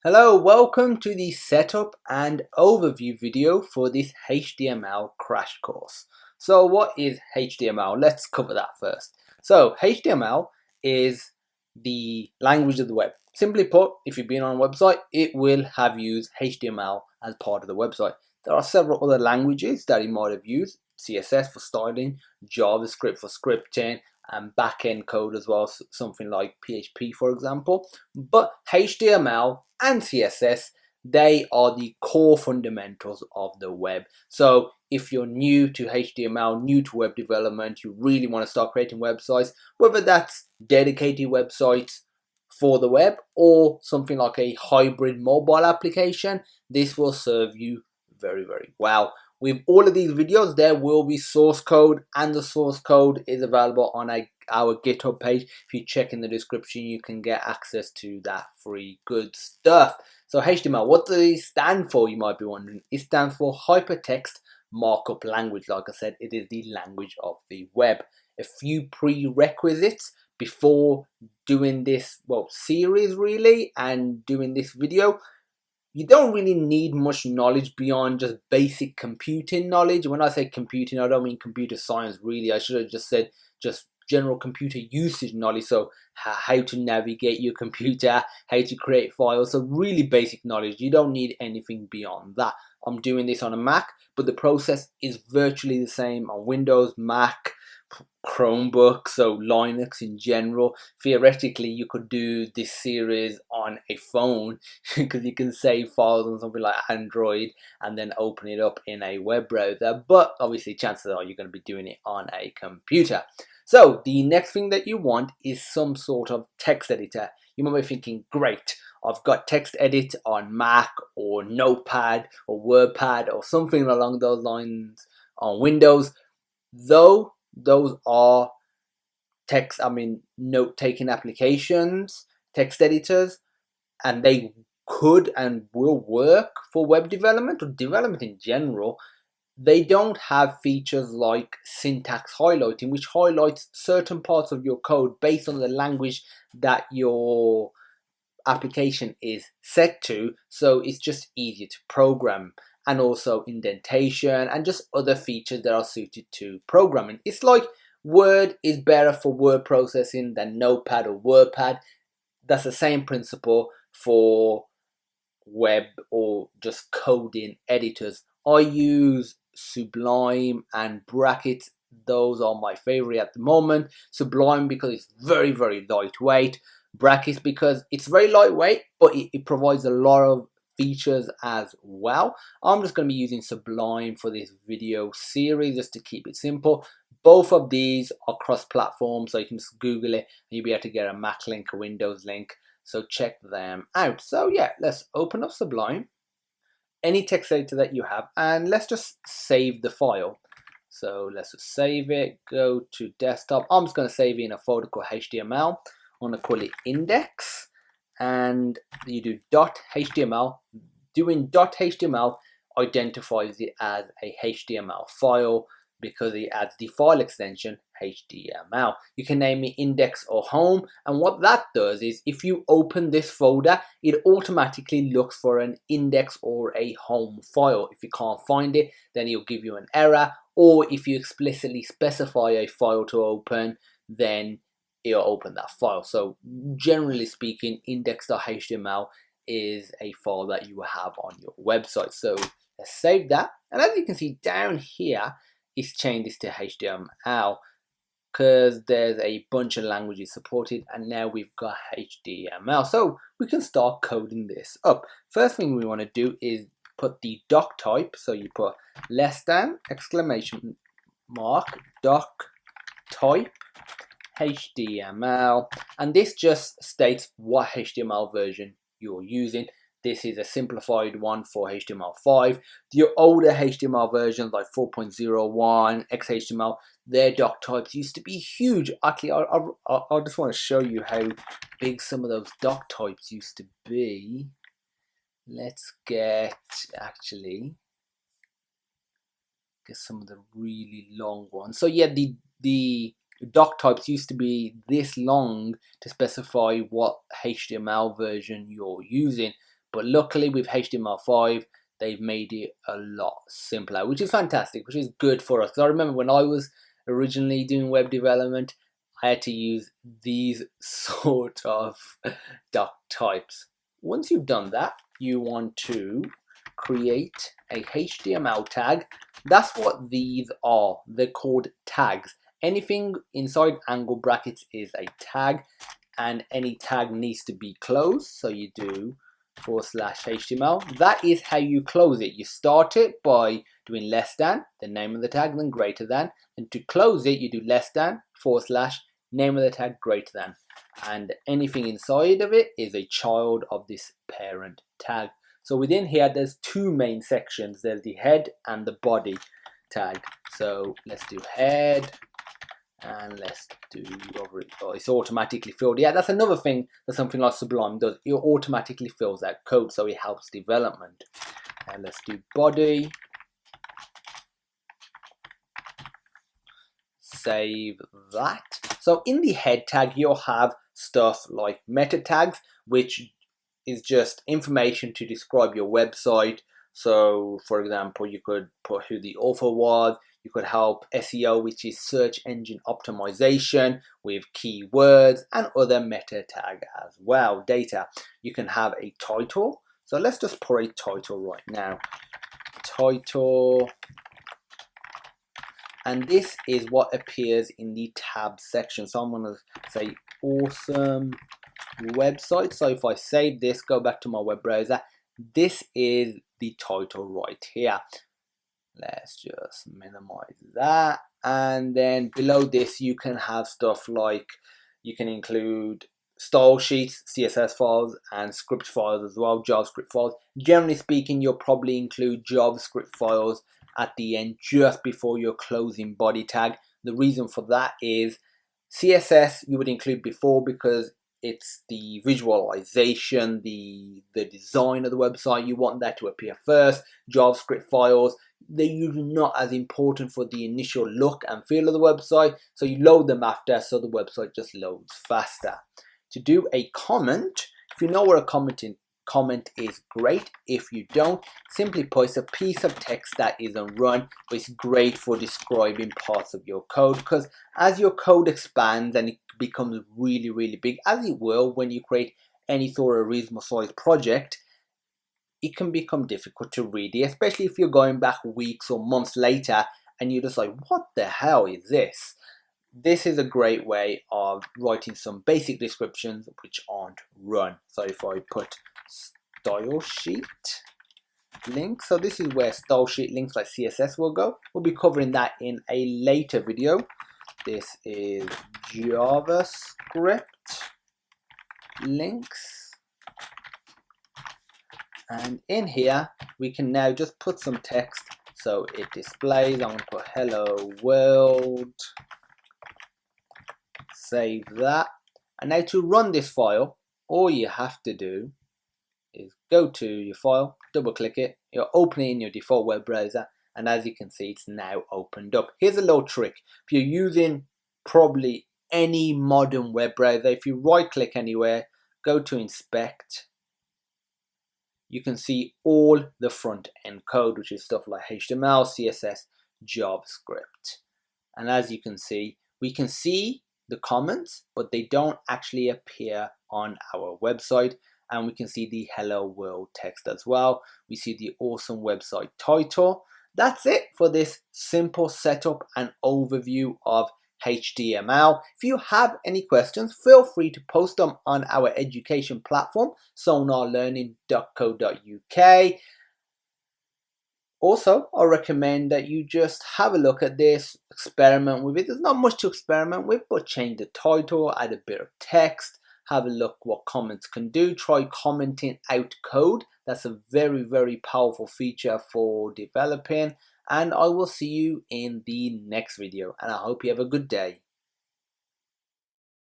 Hello, welcome to the setup and overview video for this HTML crash course. So what is HTML? Let's cover that first. So HTML is the language of the web. Simply put, if you've been on a website, it will have used HTML as part of the website. There are several other languages that it might have used: CSS for styling, JavaScript for scripting, and back-end code as well, something like PHP for example. But HTML and CSS, they are the core fundamentals of the web. So if you're new to HTML, new to web development, you really want to start creating websites, whether that's dedicated websites for the web or something like a hybrid mobile application, this will serve you very well. With all of these videos, there will be source code, and the source code is available on our GitHub page. If you check in the description, you can get access to that free good stuff. So HTML, what does it stand for, you might be wondering? It stands for Hypertext Markup Language. Like I said, it is the language of the web. A few prerequisites before doing this, series really, and doing this video. You don't really need much knowledge beyond just basic computing knowledge. When I say computing, I don't mean computer science really. I should have just said just general computer usage knowledge. So how to navigate your computer, how to create files. So really basic knowledge. You don't need anything beyond that. I'm doing this on a Mac, but the process is virtually the same on Windows, Mac, Chromebook, so Linux in general. Theoretically, you could do this series on a phone because you can save files on something like Android and then open it up in a web browser. But obviously, chances are you're going to be doing it on a computer. So the next thing that you want is some sort of text editor. You might be thinking, great, I've got TextEdit on Mac or Notepad or WordPad or something along those lines on Windows. Though those are note-taking applications, text editors, and they could and will work for web development or development in general. They don't have features like syntax highlighting, which highlights certain parts of your code based on the language that your application is set to, so it's just easier to program, and also indentation and just other features that are suited to programming. It's like Word is better for word processing than Notepad or WordPad. That's the same principle for web or just coding editors. I use Sublime and Brackets. Those are my favorite at the moment. Sublime because it's very lightweight. Brackets because it's very lightweight, but it provides a lot of features as well. I'm just going to be using Sublime for this video series just to keep it simple. Both of these are cross-platform, so you can just Google it and you'll be able to get a Mac link, a Windows link. So check them out. So yeah, let's open up Sublime, any text editor that you have, and let's just save the file. So let's just save it, go to desktop. I'm just going to save it in a folder called HTML. I'm going to call it index, and you do .html. Doing .html identifies it as a HTML file because it adds the file extension HTML. You can name it index or home, and what that does is if you open this folder, it automatically looks for an index or a home file. If you can't find it, then it'll give you an error, or if you explicitly specify a file to open, then it'll open that file. So generally speaking, index.html is a file that you will have on your website. So let's save that, and as you can see down here, it's changed this to HTML because there's a bunch of languages supported, and now we've got HTML. So we can start coding this up. First thing we want to do is put the doc type. So you put less than exclamation mark doc type HTML, and this just states what HTML version you're using. This is a simplified one for HTML5. The older HTML versions like 4.01, XHTML, their doc types used to be huge. Actually, I just want to show you how big some of those doc types used to be. Let's get some of the really long ones. So yeah, the doc types used to be this long to specify what HTML version you're using. But luckily with HTML5, they've made it a lot simpler, which is fantastic, which is good for us. So I remember when I was originally doing web development, I had to use these sort of doc types. Once you've done that, you want to create a HTML tag. That's what these are. They're called tags. Anything inside angle brackets is a tag, and any tag needs to be closed. So you do /HTML. That is how you close it. You start it by doing less than, the name of the tag, then greater than. And to close it, you do less than, / name of the tag, greater than. And anything inside of it is a child of this parent tag. So within here, there's two main sections. There's the head and the body tag. So let's do head. And let's do, oh, it's automatically filled. Yeah, that's another thing that something like Sublime does. It automatically fills out code, so it helps development. And let's do body. Save that. So in the head tag, you'll have stuff like meta tags, which is just information to describe your website. So for example, you could put who the author was. You could help SEO, which is search engine optimization, with keywords and other meta tag as well, data. You can have a title. So let's just put a title right now. Title. And this is what appears in the tab section. So I'm going to say awesome website. So if I save this, go back to my web browser, this is the title right here. Let's just minimize that. And then below this, you can have stuff like, you can include style sheets, CSS files, and script files as well, JavaScript files. Generally speaking, you'll probably include JavaScript files at the end just before your closing body tag. The reason for that is CSS you would include before because it's the visualization, the design of the website. You want that to appear first. JavaScript files, they're usually not as important for the initial look and feel of the website, so you load them after, so the website just loads faster. To do a comment, if you know what a comment is, great. If you don't, simply put a piece of text that isn't run, but it's great for describing parts of your code, because as your code expands and it becomes really big, as it will when you create any sort of reasonable sized project, it can become difficult to read it, especially if you're going back weeks or months later and you're just like, what the hell is this? This is a great way of writing some basic descriptions which aren't run. So if I put style sheet link, so this is where style sheet links like CSS will go. We'll be covering that in a later video. This is JavaScript links. And in here, we can now just put some text so it displays. I'm going to put hello world. Save that. And now to run this file, all you have to do is go to your file, double click it, you're opening in your default web browser, and as you can see, it's now opened up. Here's a little trick. If you're using probably any modern web browser, if you right click anywhere, go to inspect, you can see all the front end code, which is stuff like HTML, CSS, JavaScript. And as you can see, we can see the comments, but they don't actually appear on our website. And we can see the hello world text as well. We see the awesome website title. That's it for this simple setup and overview of HTML. If you have any questions, feel free to post them on our education platform, sonarlearning.co.uk. Also, I recommend that you just have a look at this, experiment with it. There's not much to experiment with, but change the title, add a bit of text, have a look what comments can do. Try commenting out code. That's a very powerful feature for developing. And I will see you in the next video. And I hope you have a good day.